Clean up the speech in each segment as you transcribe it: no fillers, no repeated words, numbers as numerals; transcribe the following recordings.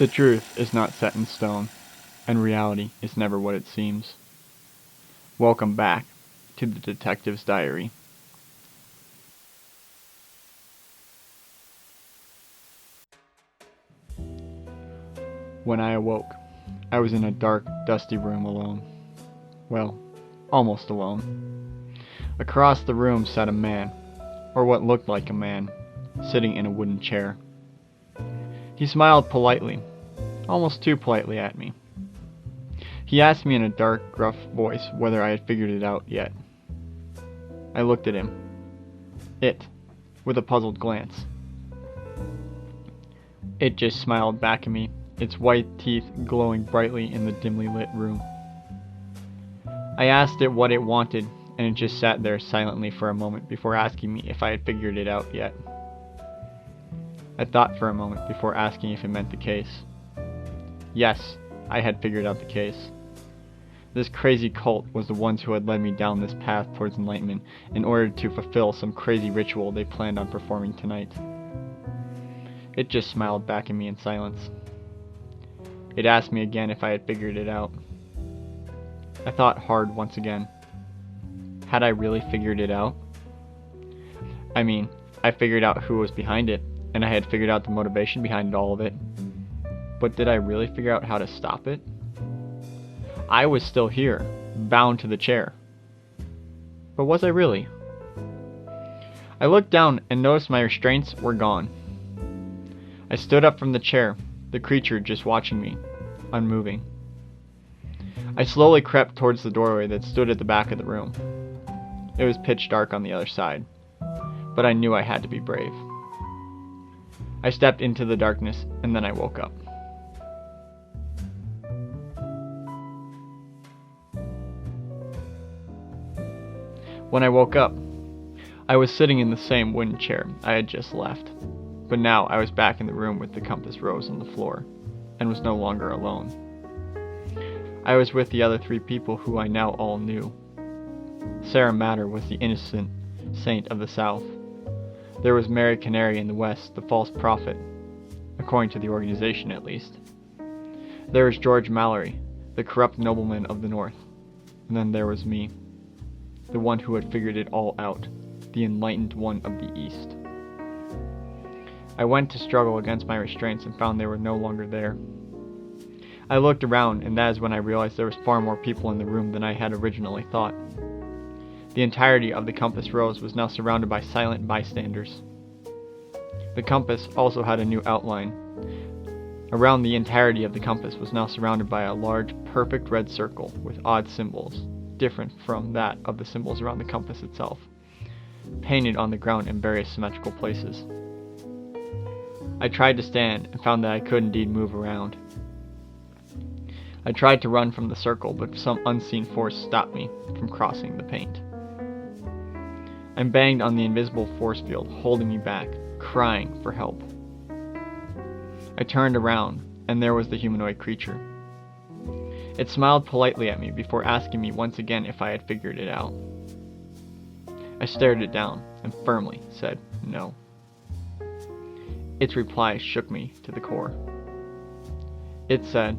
The truth is not set in stone, and reality is never what it seems. Welcome back to the Detective's Diary. When I awoke, I was in a dark, dusty room alone. Well, almost alone. Across the room sat a man, or what looked like a man, sitting in a wooden chair. He smiled politely, almost too politely at me. He asked me in a dark, gruff voice whether I had figured it out yet. I looked at him. With a puzzled glance. It just smiled back at me, its white teeth glowing brightly in the dimly lit room. I asked it what it wanted, and it just sat there silently for a moment before asking me if I had figured it out yet. I thought for a moment before asking if it meant the case. Yes, I had figured out the case. This crazy cult was the ones who had led me down this path towards enlightenment in order to fulfill some crazy ritual they planned on performing tonight. It just smiled back at me in silence. It asked me again if I had figured it out. I thought hard once again. Had I really figured it out? I mean, I figured out who was behind it, and I had figured out the motivation behind all of it. But did I really figure out how to stop it? I was still here, bound to the chair. But was I really? I looked down and noticed my restraints were gone. I stood up from the chair, the creature just watching me, unmoving. I slowly crept towards the doorway that stood at the back of the room. It was pitch dark on the other side, but I knew I had to be brave. I stepped into the darkness, and then I woke up. When I woke up, I was sitting in the same wooden chair I had just left, but now I was back in the room with the compass rose on the floor, and was no longer alone. I was with the other 3 people who I now all knew. Sarah Matter was the innocent saint of the South. There was Mary Canary in the West, the false prophet, according to the organization at least. There was George Mallory, the corrupt nobleman of the North, and then there was me, the one who had figured it all out, the enlightened one of the East. I went to struggle against my restraints and found they were no longer there. I looked around, and that is when I realized there was far more people in the room than I had originally thought. The entirety of the compass rose was now surrounded by silent bystanders. The compass also had a new outline. Around the entirety of the compass was now surrounded by a large, perfect red circle with odd symbols, different from that of the symbols around the compass itself, painted on the ground in various symmetrical places. I tried to stand and found that I could indeed move around. I tried to run from the circle, but some unseen force stopped me from crossing the paint. I banged on the invisible force field, holding me back, crying for help. I turned around, and there was the humanoid creature. It smiled politely at me before asking me once again if I had figured it out. I stared it down and firmly said no. Its reply shook me to the core. It said,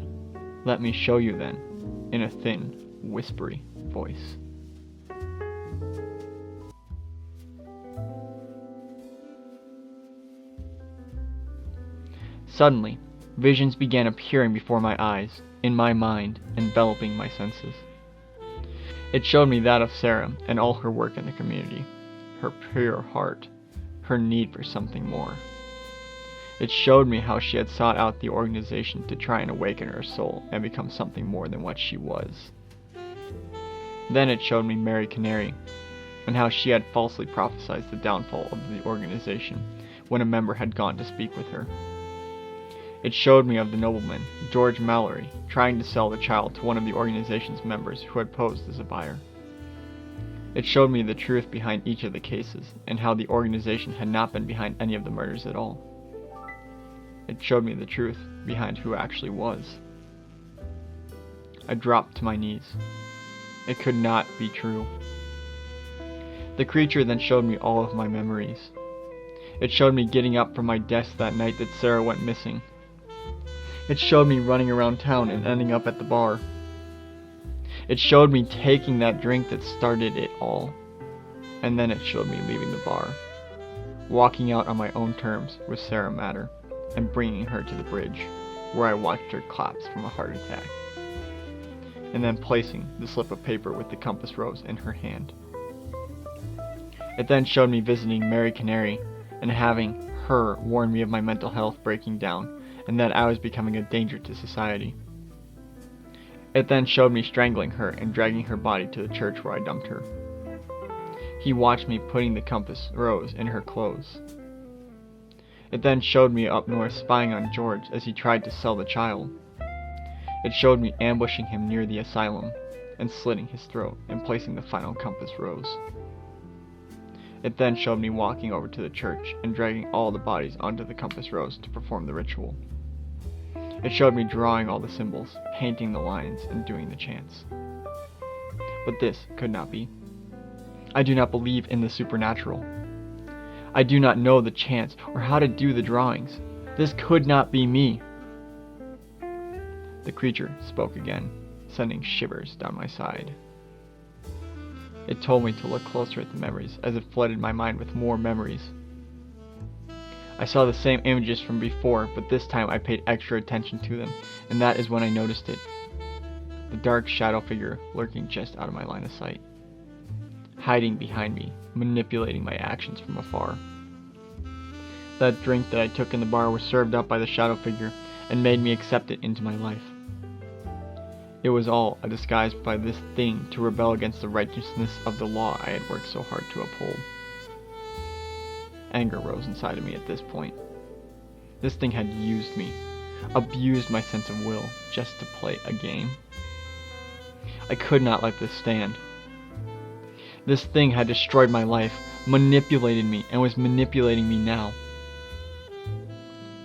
"Let me show you then," in a thin, whispery voice. Suddenly, visions began appearing before my eyes, in my mind, enveloping my senses. It showed me that of Sarah and all her work in the community, her pure heart, her need for something more. It showed me how she had sought out the organization to try and awaken her soul and become something more than what she was. Then it showed me Mary Canary, and how she had falsely prophesied the downfall of the organization when a member had gone to speak with her. It showed me of the nobleman, George Mallory, trying to sell the child to one of the organization's members who had posed as a buyer. It showed me the truth behind each of the cases, and how the organization had not been behind any of the murders at all. It showed me the truth behind who actually was. I dropped to my knees. It could not be true. The creature then showed me all of my memories. It showed me getting up from my desk that night that Sarah went missing. It showed me running around town and ending up at the bar. It showed me taking that drink that started it all. And then it showed me leaving the bar, walking out on my own terms with Sarah Matter, and bringing her to the bridge, where I watched her collapse from a heart attack, and then placing the slip of paper with the compass rose in her hand. It then showed me visiting Mary Canary and having her warn me of my mental health breaking down and that I was becoming a danger to society. It then showed me strangling her and dragging her body to the church where I dumped her. He watched me putting the compass rose in her clothes. It then showed me up north spying on George as he tried to sell the child. It showed me ambushing him near the asylum and slitting his throat and placing the final compass rose. It then showed me walking over to the church and dragging all the bodies onto the compass rose to perform the ritual. It showed me drawing all the symbols, painting the lines, and doing the chants. But this could not be. I do not believe in the supernatural. I do not know the chants or how to do the drawings. This could not be me. The creature spoke again, sending shivers down my side. It told me to look closer at the memories, as it flooded my mind with more memories. I saw the same images from before, but this time I paid extra attention to them, and that is when I noticed it. The dark shadow figure lurking just out of my line of sight, hiding behind me, manipulating my actions from afar. That drink that I took in the bar was served up by the shadow figure and made me accept it into my life. It was all a disguise by this thing to rebel against the righteousness of the law I had worked so hard to uphold. Anger rose inside of me at this point. This thing had used me, abused my sense of will just to play a game. I could not let this stand. This thing had destroyed my life, manipulated me, and was manipulating me now.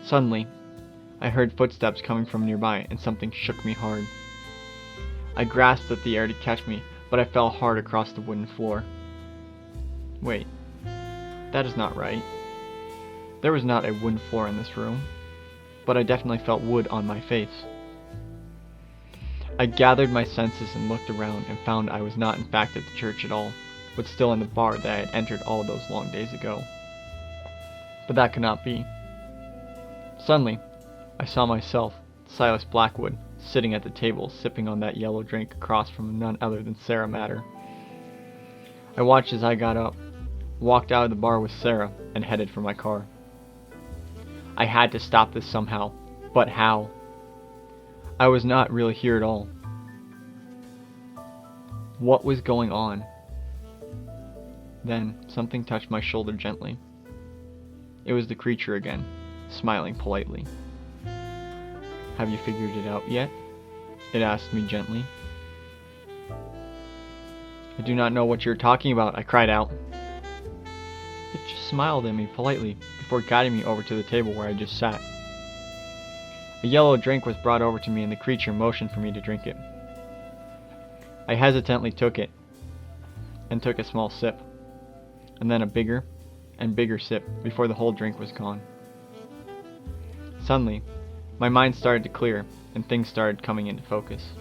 Suddenly, I heard footsteps coming from nearby, and something shook me hard. I grasped at the air to catch me, but I fell hard across the wooden floor. Wait, that is not right. There was not a wooden floor in this room, but I definitely felt wood on my face. I gathered my senses and looked around and found I was not in fact at the church at all, but still in the bar that I had entered all those long days ago. But that could not be. Suddenly, I saw myself, Silas Blackwood, sitting at the table sipping on that yellow drink across from none other than Sarah Matter. I watched as I got up, walked out of the bar with Sarah, and headed for my car. I had to stop this somehow, but how? I was not really here at all. What was going on? Then something touched my shoulder gently. It was the creature again, smiling politely. "Have you figured it out yet?" it asked me gently. "I do not know what you're talking about," I cried out. It just smiled at me politely before guiding me over to the table where I just sat. A yellow drink was brought over to me and the creature motioned for me to drink it. I hesitantly took it and took a small sip, and then a bigger and bigger sip before the whole drink was gone. Suddenly, my mind started to clear, and things started coming into focus.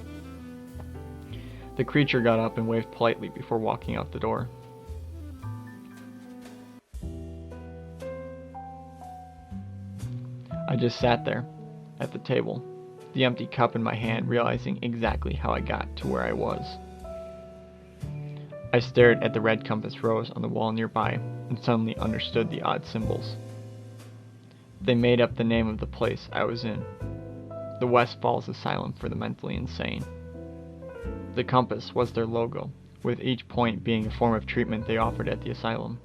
The creature got up and waved politely before walking out the door. I just sat there, at the table, the empty cup in my hand, realizing exactly how I got to where I was. I stared at the red compass rose on the wall nearby, and suddenly understood the odd symbols. They made up the name of the place I was in, the West Falls Asylum for the Mentally Insane. The compass was their logo, with each point being a form of treatment they offered at the asylum.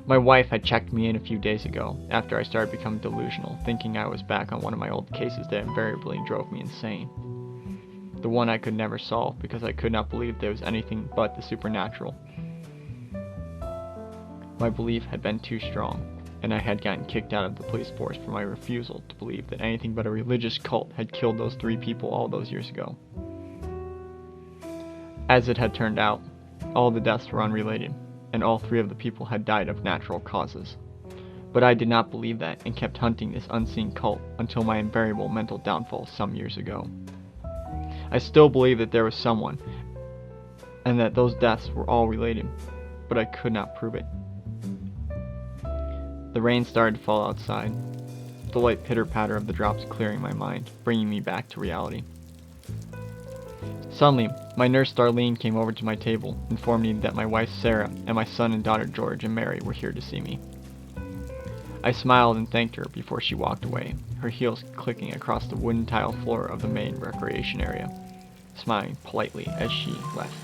My wife had checked me in a few days ago, after I started becoming delusional, thinking I was back on one of my old cases that invariably drove me insane. The one I could never solve because I could not believe there was anything but the supernatural. My belief had been too strong, and I had gotten kicked out of the police force for my refusal to believe that anything but a religious cult had killed those 3 people all those years ago. As it had turned out, all the deaths were unrelated, and all 3 of the people had died of natural causes. But I did not believe that and kept hunting this unseen cult until my invariable mental downfall some years ago. I still believe that there was someone, and that those deaths were all related, but I could not prove it. The rain started to fall outside, the light pitter-patter of the drops clearing my mind, bringing me back to reality. Suddenly, my nurse Darlene came over to my table, informed me that my wife Sarah and my son and daughter George and Mary were here to see me. I smiled and thanked her before she walked away, her heels clicking across the wooden tile floor of the main recreation area, smiling politely as she left.